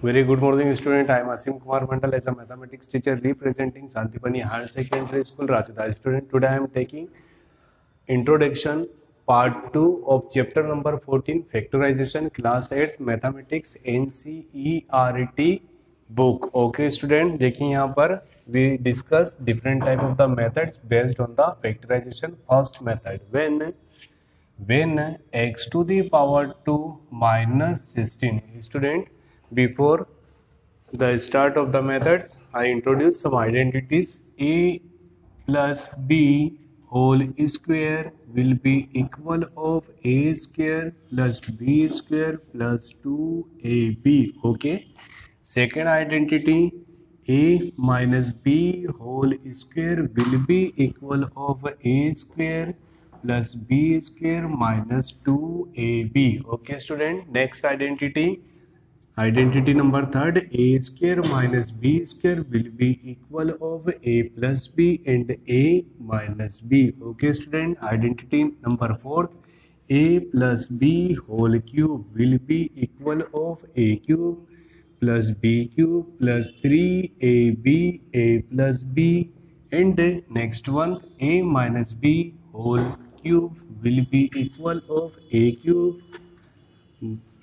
Very good morning, student. I am Asim Kumar Mandal as a mathematics teacher representing Santipani Higher Secondary School, Rajada. Student, today I am taking introduction part 2 of chapter number 14 factorization class 8 mathematics NCERT book. Okay, student, देखिए यहाँ पर we discuss different type of the methods based on the factorization. First method, when x to the power 2 minus 16. Student, before the start of the methods, I introduce some identities. A plus b whole square will be equal of a square plus b square plus 2ab. Okay. Second identity, a minus b whole square will be equal of a square plus b square minus 2ab. Okay, student. Next identity. Identity number third, a square minus b square will be equal of a plus b and a minus b. Okay, student. Identity number fourth, a plus b whole cube will be equal of a cube plus b cube plus 3ab a plus b, and next one, a minus b whole cube will be equal of a cube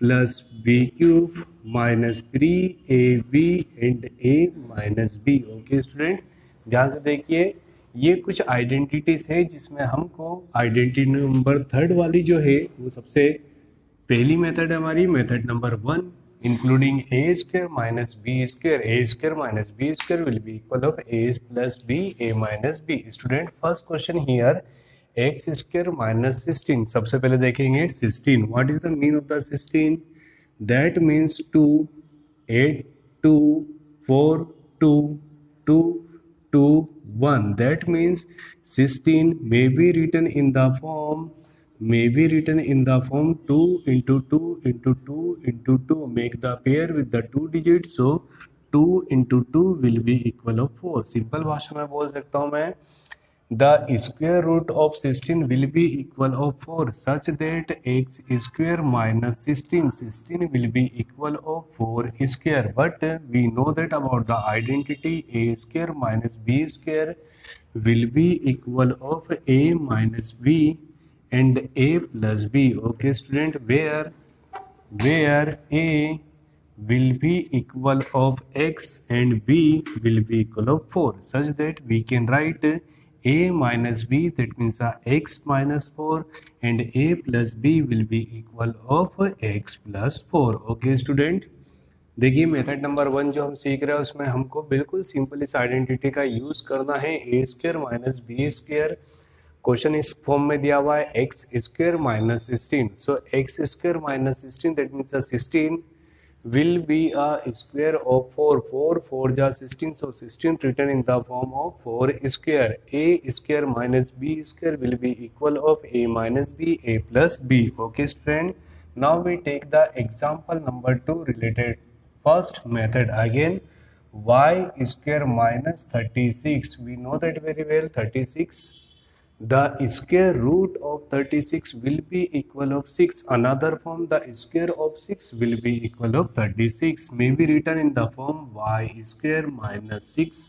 plus b cube minus 3ab and a minus b. Okay student, ध्यान से देखिए, ये कुछ identities है जिसमें हमको identity number third वाली जो है वो सबसे पहली मेथड है हमारी, method number 1, including a square minus b square, a square minus b square will be equal of a plus b a minus b. Student, first question here, x square minus 16. सबसे पहले देखेंगे 16. What is the mean of the 16? That means 2, 8, 2, 4, 2, 2, 2, 1. That means 16 may be written in the form 2 into 2 into 2 into 2. Make the pair with the 2 digits. So 2 into 2 will be equal of 4. Simple भाषा में बोल सकता हूँ मैं, the square root of 16 will be equal of 4 such that x square minus 16 will be equal of 4 square. But we know that about the identity a square minus b square will be equal of a minus b and a plus b. Okay student, where a will be equal of x and b will be equal of 4 such that we can write a minus b, that means x minus 4, and a plus b will be equal of x plus 4. Okay student, देखिए method number 1 जो हम सीख रहे हैं उसमें हमको बिल्कुल simple इस आइडेंटिटी का यूज करना है. A square minus b square, question इस फॉर्म में दिया हुआ है x square minus 16. So x square minus 16, that means 16 will be a square of 4. 4 ja 16, so 16 written in the form of 4 square. A square minus b square will be equal of a minus b, a plus b. Okay friend, now we take the example number 2 related first method again, y square minus 36. We know that very well, 36, the square root of 36 will be equal of 6. Another form, the square of 6 will be equal of 36. May be written in the form y square minus 6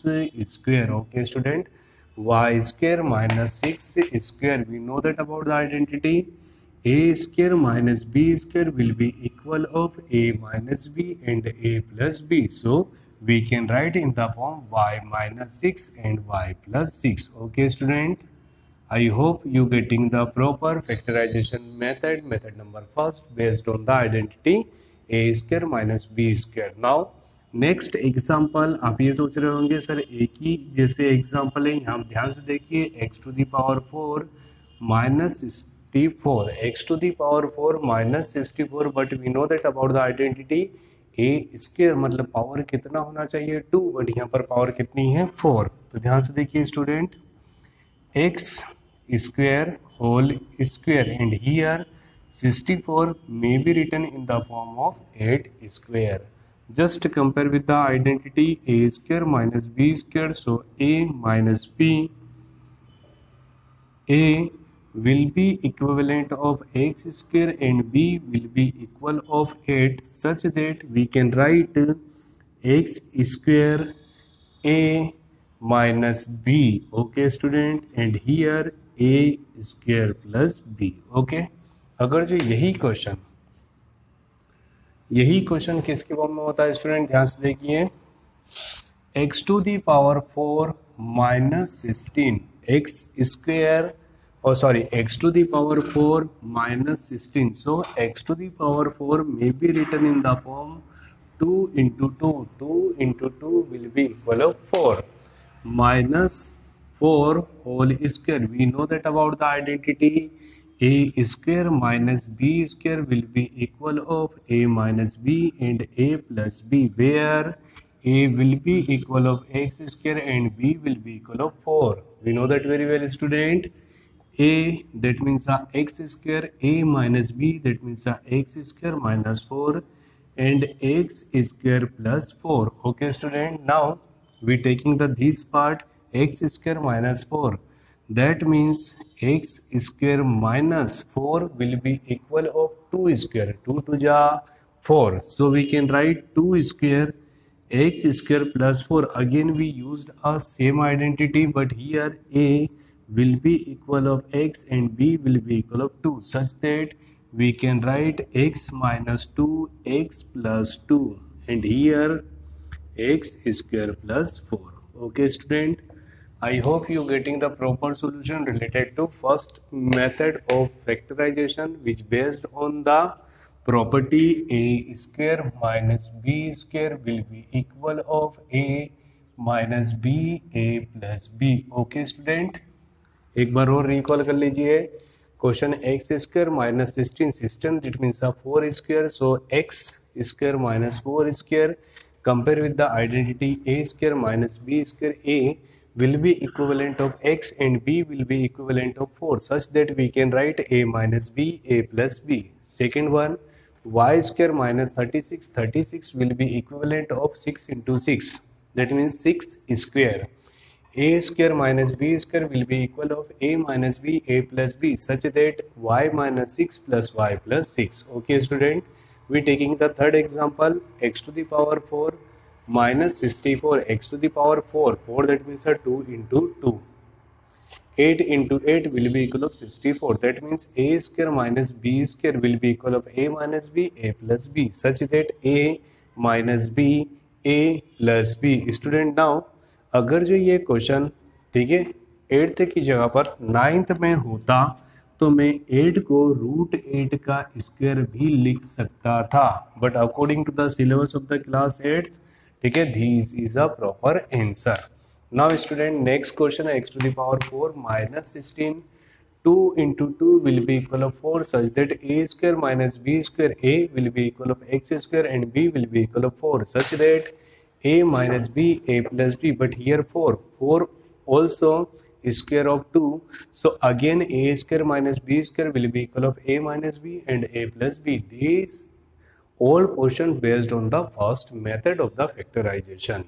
square. Okay student, y square minus 6 square. We know that about the identity a square minus b square will be equal of a minus b and a plus b. So we can write in the form y minus 6 and y plus 6. Okay student, I hope you getting the proper factorization method, method number first based on the identity a square minus b square. Now next example, आप ये सोच रहे होंगे sir एक ही जैसे example है, यहाँ ध्यान से देखिए, x to the power 4 minus 64, x to the power 4 minus 64, but we know that about the identity a square मतलब पावर कितना होना चाहिए 2, बट यहाँ पर पावर कितनी है 4. तो ध्यान से देखिए student, x square whole square, and here 64 may be written in the form of 8 square. Just compare with the identity a square minus b square. So a minus b, a will be equivalent of x square and b will be equal of 8 such that we can write x square a minus b. Okay student, and here a square plus b. Okay, अगर जो यही question किसके form में होता है student, ध्यान से देखिए, x to the power 4 minus 16 x square, और sorry x to the power 4 minus 16. So x to the power 4 may be written in the form 2 into 2. 2 into 2 will be equal of 4 minus 4 whole square. We know that about the identity a square minus b square will be equal of a minus b and a plus b, where a will be equal of x square and b will be equal of 4. We know that very well student. A, that means x square, a minus b, that means x square minus 4 and x square plus 4. Okay student, now we taking the this part x square minus 4, that means x square minus 4 will be equal of 2 square. 2 to ja 4, so we can write 2 square x square plus 4. Again we used a same identity, but here a will be equal of x and b will be equal of 2, such that we can write x minus 2 x plus 2 and here x square plus 4. Okay student, I hope you getting the proper solution related to first method of factorization, which based on the property a square minus b square will be equal of a minus b a plus b. Okay student, एक बार और recall कर लीजिए question x square minus 16 system that means 4 square, so x square minus 4 square compare with the identity a square minus b square. A will be equivalent of x and b will be equivalent of 4 such that we can write a minus b a plus b. Second one, y square minus 36, 36 will be equivalent of 6 into 6, that means 6 square. A square minus b square will be equal of a minus b a plus b such that y minus 6 plus y plus 6. Okay student, we taking the third example, x to the power 4 minus 64 x to the power 4, 4 that means 2 into 2, 8 into 8 will be equal of 64, that means a square minus b square will be equal of a minus b a plus b such that a minus b a plus b. Student, now अगर जो ये question ठीक है 8th की जगह पर 9th में होता तो मैं 8 को रूट 8 का स्क्वायर भी लिख सकता था, but according to the syllabus of the class 8th, ठीक है, this is a proper answer. Now student, next question है x to the power 4 minus 16. 2 into 2 will be equal of 4 such that a square minus b square a will be equal of x square and b will be equal of 4 such that a minus b a plus b, but here 4 also square of 2, so again a square minus b square will be equal of a minus b and a plus b. These all question based on the first method of the factorization.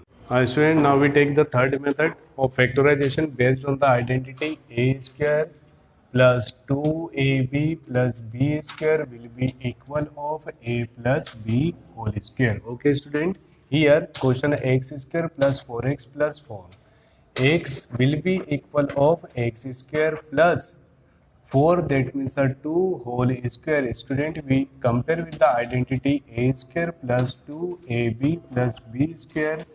Student, now we take the third method of factorization based on the identity a square plus 2ab plus b square will be equal of a plus b whole square. Okay student, here question x square plus 4x plus 4, x will be equal of x square plus 4, that means 2 whole square. Student, we compare with the identity a square plus 2ab plus b square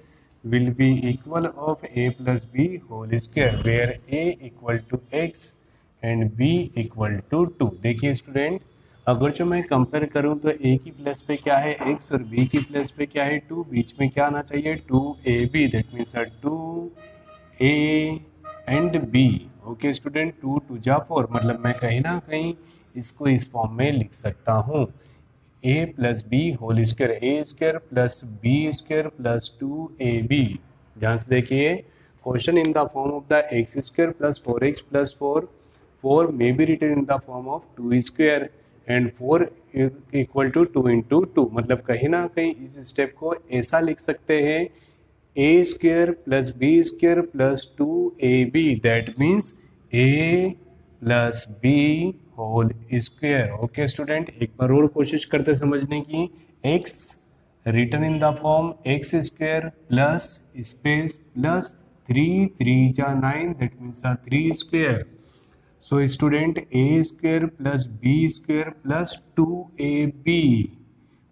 will be equal of a plus b whole square, where a equal to x and b equal to 2. देखिए student, अगर जो मैं compare करूं तो a की plus पे क्या है x और b की प्लस पे क्या है 2, बीच में क्या आना चाहिए 2ab, that means 2a and b. Okay student, 2 to जा 4, मतलब मैं कहीं ना कहीं इसको इस फॉर्म में लिख सकता हूँ a plus b whole square, a square plus b square plus 2ab. ध्यान से देखिए, question in the form of the x square plus 4x plus 4 may be written in the form of 2 square and 4 equal to 2 into 2, मतलब कहीं ना कहीं इस step को ऐसा लिख सकते हैं a square plus b square plus 2ab, that means a plus b whole square. Okay student, एक बार और कोशिश करते समझने की। X return in the form x square plus space plus 3 3 9, that means 3 square. So student a square plus b square plus 2ab।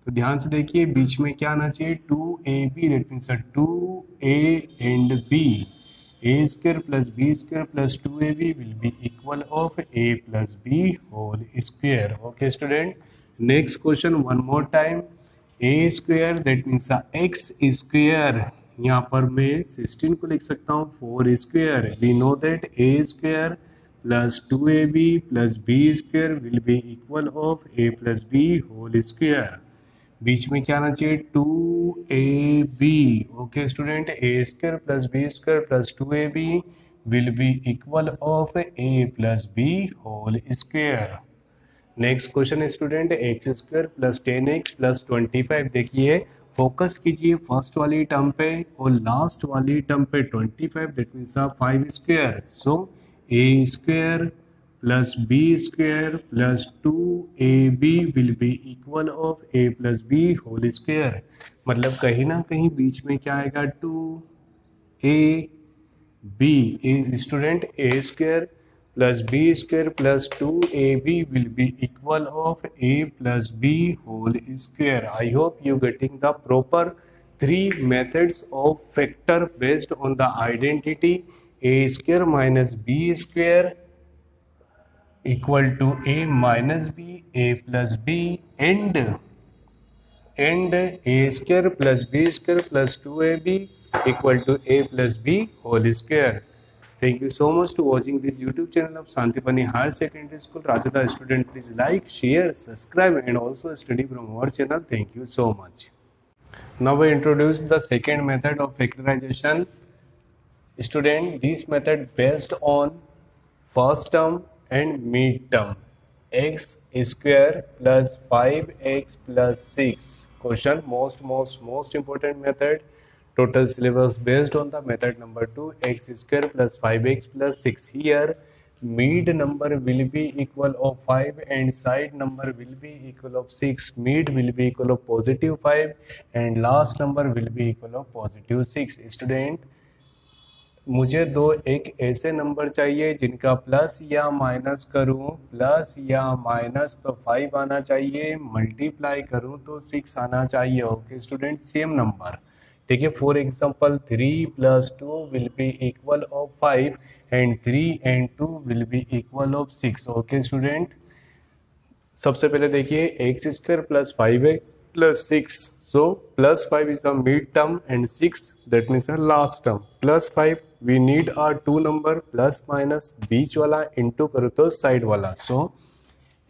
तो ध्यान से देखिए बीच में क्या आना चाहिए, 2ab, that means 2a and b। A square plus b square plus 2ab will be equal of a plus b whole square. Okay student, next question one more time. A square that means x square, यहाँ पर मैं 16 को लिख सकता हूँ 4 square. We know that a square plus 2ab plus b square will be equal of a plus b whole square. बीच में क्या आना चाहिए, 2ab। Okay student, a square plus b square plus 2ab will be equal of a plus b whole square. Next question student, x square plus 10x plus 25। देखिए focus कीजिए first वाली term पे और लास्ट वाली term पे 25, that means 5 square. So a square plus b square plus 2ab will be equal of a plus b whole square. मतलब कहीं ना कहीं बीच में क्या आएगा, 2ab। Student a square plus b square plus 2ab will be equal of a plus b whole square. I hope you getting the proper three methods of factor based on the identity a square minus b square equal to a minus b, a plus b, and a square plus b square plus 2ab equal to a plus b whole square. Thank you so much to watching this YouTube channel of Santipani Higher Secondary School, Rajata. Student, please like, share, subscribe and also study from our channel. Thank you so much. Now we introduce the second method of factorization. Student, this method based on first term and mid term. X square plus 5x plus 6. Question, most important method. Total syllabus based on the method number 2, x square plus 5x plus 6. Here mid number will be equal of 5 and side number will be equal of 6. Mid will be equal of positive 5 and last number will be equal of positive 6. Student, मुझे दो एक ऐसे number चाहिए जिनका plus या minus करूं, plus या minus तो 5 आना चाहिए, मल्टीप्लाई करूं तो 6 आना चाहिए। Okay student, same number. ठीक है, for example 3 plus 2 will be equal of 5 and 3 and 2 will be equal of 6। Okay student, सबसे पहले देखिए x square plus 5x plus 6। So plus 5 is the mid term and 6 that means the last term. Plus 5 we need are two number, plus minus बीच वाला into करो तो side वाला। सो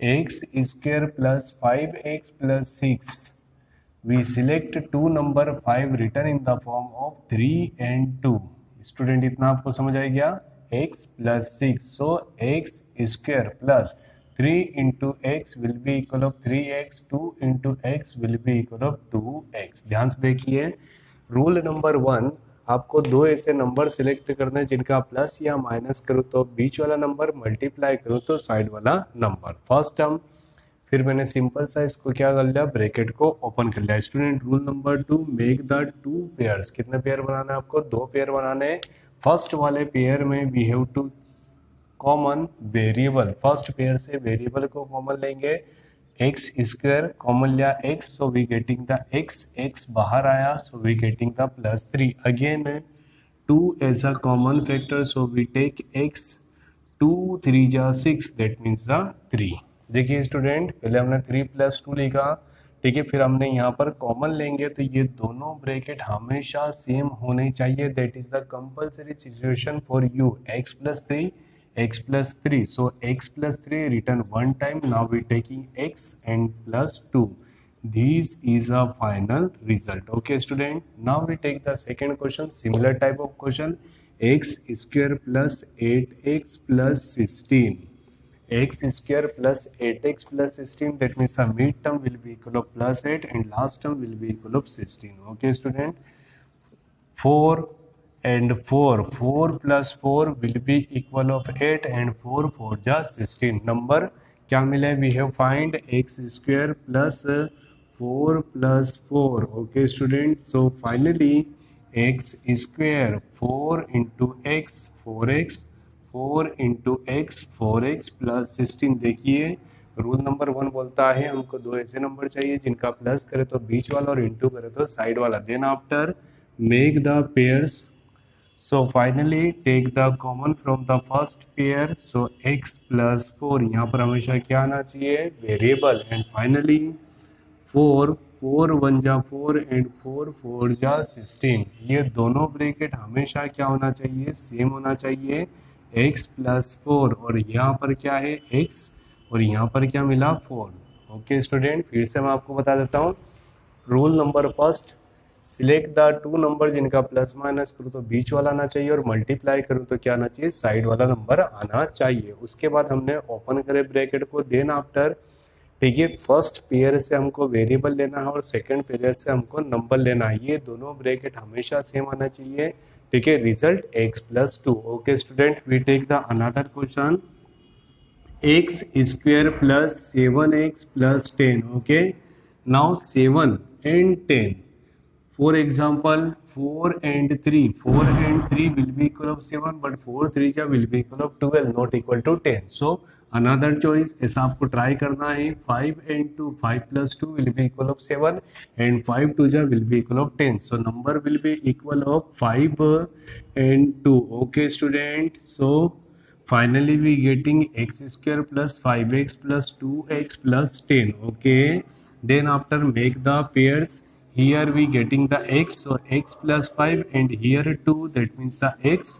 x square plus 5x plus 6, we select two number 5 written in the form of 3 and 2. Student, इतना आपको समझ आ गया, x plus 6. so x square plus 3 into x will be equal of 3x, 2 into x will be equal of 2x. ध्यान से देखिए, rule number 1, आपको दो ऐसे नंबर सिलेक्ट करने हैं जिनका प्लस या माइनस करो तो बीच वाला नंबर, मल्टीप्लाई करो तो साइड वाला नंबर। फर्स्ट टर्म, फिर मैंने सिंपल सा इसको क्या कर लिया, ब्रैकेट को ओपन कर लिया। Student, rule number 2, make the two pairs. कितने पेयर बनाना है आपको, दो पेयर बनाने हैं। फर्स्ट वाले पेयर में we have to common variable, first pair से वेरिएबल को कॉमन लेंगे। एक्स स्क्वायर कॉमन लिया x, so we getting the x बाहर आया, so we getting the plus 3। Again 2 as a common factor, so we take x, 2 3 जा 6, that means the 3। देखिए student, पहले हमने 3 प्लस 2 लिखा, ठीक है, फिर हमने यहाँ पर कॉमन लेंगे तो ये दोनों ब्रैकेट हमेशा सेम होने चाहिए। That is the compulsory situation for you. X plus 3, x plus 3, so x plus 3 return one time, now we taking x and plus 2. This is a final result. Okay student, now we take the second question, similar type of question. X square plus 8x plus 16. X square plus 8x plus 16, that means the mid term will be equal of plus 8 and last term will be equal of 16. Okay student, for and 4. 4 plus 4 will be equal of 8 and 4 4 जा 16. number क्या मिला है? We have find x square plus 4 plus 4. Okay student, so finally x square 4 into x 4x 4 into x 4x plus 16. देखिए rule number 1 बोलता है हमको दो ऐसे नंबर चाहिए जिनका प्लस करे तो बीच वाला और इंटू करे तो साइड वाला. Then after make the pairs. So finally take the common from the first pair. So x plus 4 यहाँ पर हमेशा क्या आना चाहिए? वेरिएबल. एंड फाइनली 4 4 1 जा 4 एंड 4 4 जा 16. ये दोनों ब्रैकेट हमेशा क्या होना चाहिए? सेम होना चाहिए. x plus 4 और यहाँ पर क्या है? x और यहाँ पर क्या मिला? 4. ओके स्टूडेंट, फिर से मैं आपको बता देता हूँ. Rule number first, select the two number जिनका प्लस माइनस करूँ तो बीच वाला आना चाहिए और मल्टीप्लाई करूँ तो क्या आना चाहिए? साइड वाला नंबर आना चाहिए. उसके बाद हमने ओपन करे ब्रैकेट को. देन आफ्टर ठीक है, फर्स्ट पेयर से हमको वेरिएबल लेना है और सेकंड पेयर से हमको नंबर लेना है. ये दोनों ब्रैकेट हमेशा सेम आना चाहिए. ठीक है, result x plus 2. Okay student, we take the another question. x square plus 7x plus 10. Okay, now 7 and 10. For example, 4 and 3. 4 and 3 will be equal of 7, but 4 3 will be equal of 12, not equal to 10. So another choice ऐसा आपको try करना है. 5 and 2, 5 plus 2 will be equal of 7 and 5 2 will be equal of 10. So number will be equal of 5 and 2. Okay student, so finally we getting x square plus 5x plus 2x plus 10. Okay, then after make the pairs. Here we getting the x, so x plus 5 and here 2, that means the x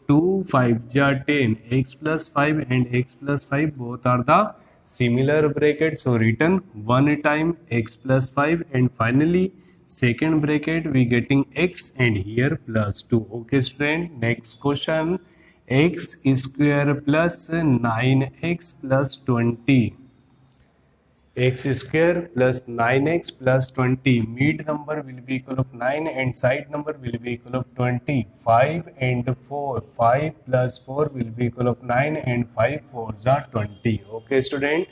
2 5 ja 10. X plus 5 and x plus 5 both are the similar bracket, so written one time x plus 5 and finally second bracket we getting x and here plus 2. Okay student, next question. X square plus 9x plus 20. X square plus 9x plus 20. Mid number will be equal of 9 and side number will be equal of 20. 5 and 4. 5 plus 4 will be equal of 9 and 5 4s are 20. Okay student.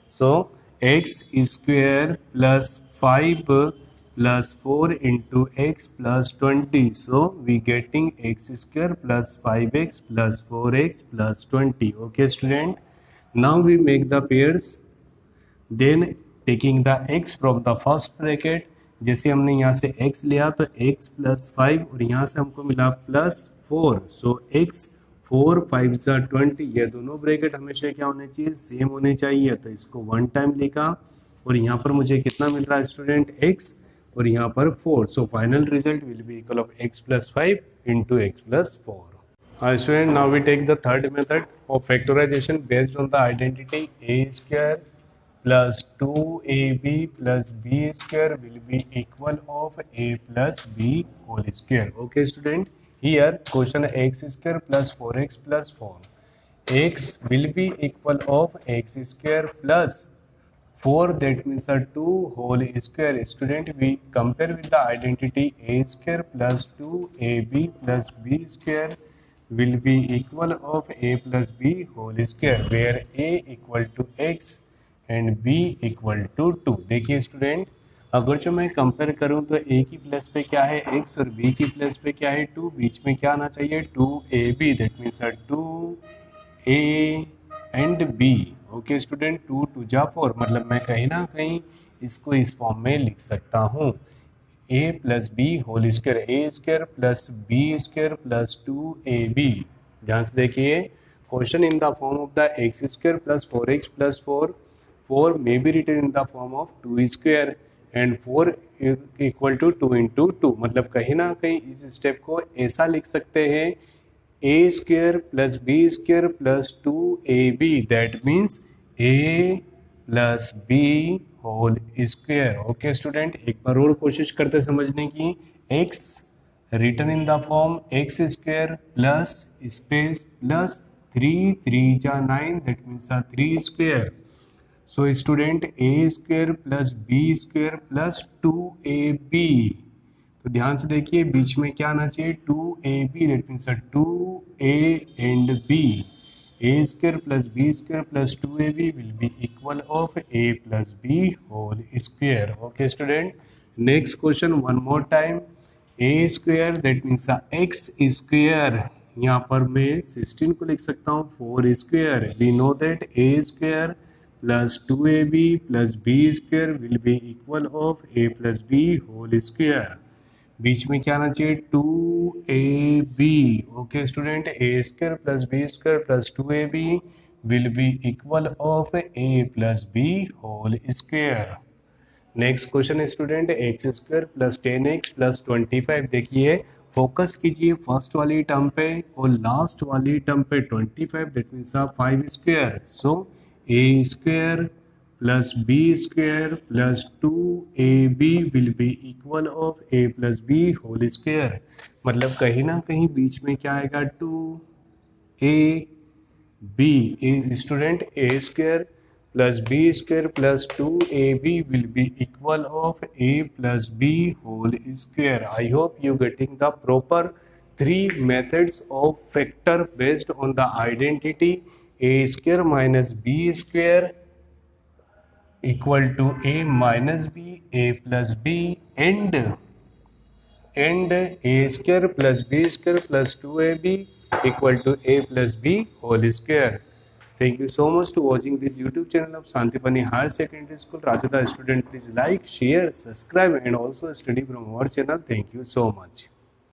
So x square plus 5 plus 4 into x plus 20. So we getting x square plus 5x plus 4x plus 20. Okay student. Now we make the pairs. Then taking the x from the first bracket. जैसे हमने यहाँ से x लिया तो x plus 5 और यहाँ से हमको मिला प्लस 4. सो x 4 5 जा 20. ये दोनों ब्रैकेट हमेशा क्या होने चाहिए? सेम होने चाहिए. तो इसको वन टाइम लिखा और यहाँ पर मुझे कितना मिल रहा है स्टूडेंट? x और यहाँ पर 4. So final result will be equal of x plus 5 into x plus 4. Student, now we take the third method of factorization based on the identity a square plus 2ab plus b square will be equal of a plus b whole square. Okay student, here question x square plus 4x plus 4. X will be equal of x square plus 4, that means a 2 whole square. Student, we compare with the identity a square plus 2ab plus b square will be equal of a plus b whole square, where a equal to x and b equal to 2. देखिए student, अगर जो मैं compare करूं तो a की plus पे क्या है? x और b की प्लस पे क्या है? 2. बीच में क्या आना चाहिए? 2ab, that means 2a and b. Okay student, 2 2 जा 4, मतलब मैं कहीं ना कहीं इसको इस फॉर्म में लिख सकता हूँ. a plus b whole square, a square plus b square plus 2ab. ध्यान से देखिए, question in the form of the x square plus 4x plus 4. 4 may be written in the form of 2 square and 4 equal to 2 into 2. मतलब कहीं ना कहीं इस step को ऐसा लिख सकते हैं a square plus b square plus 2ab, that means a plus b whole square. Okay student, एक बार और कोशिश करते समझने की. x written in the form x square plus space plus 3 3 जा 9, that means 3 square. So student, a square plus b square plus 2ab. तो ध्यान से देखिए बीच में क्या आना चाहिए, 2ab, that means 2a and b, a square plus b square plus 2ab will be equal of a plus b whole square. Okay student, next question one more time, a square that means x square, यहाँ पर मैं 16 को लिख सकता हूँ 4 square, we know that a square plus 2ab plus b square will be equal of a plus b whole square. बीच में क्या आना चाहिए, 2ab। Okay student, a square plus b square plus 2ab will be equal of a plus b whole square. Next question है student, x square plus 10x plus 25। देखिए focus कीजिए first वाली term पे और लास्ट वाली term पे 25, that means 5 square, so a square plus b square plus 2ab will be equal of a plus b whole square. मतलब कहीं ना कहीं बीच में क्या आएगा, 2ab, student a square plus b square plus 2ab will be equal of a plus b whole square. I hope you getting the proper three methods of factor based on the identity a square minus b square equal to a minus b, a plus b and a square plus b square plus 2ab equal to a plus b whole square. Thank you so much to watching this YouTube channel of Santipani Higher Secondary School, Rajata student. Please like, share, subscribe and also study from our channel. Thank you so much.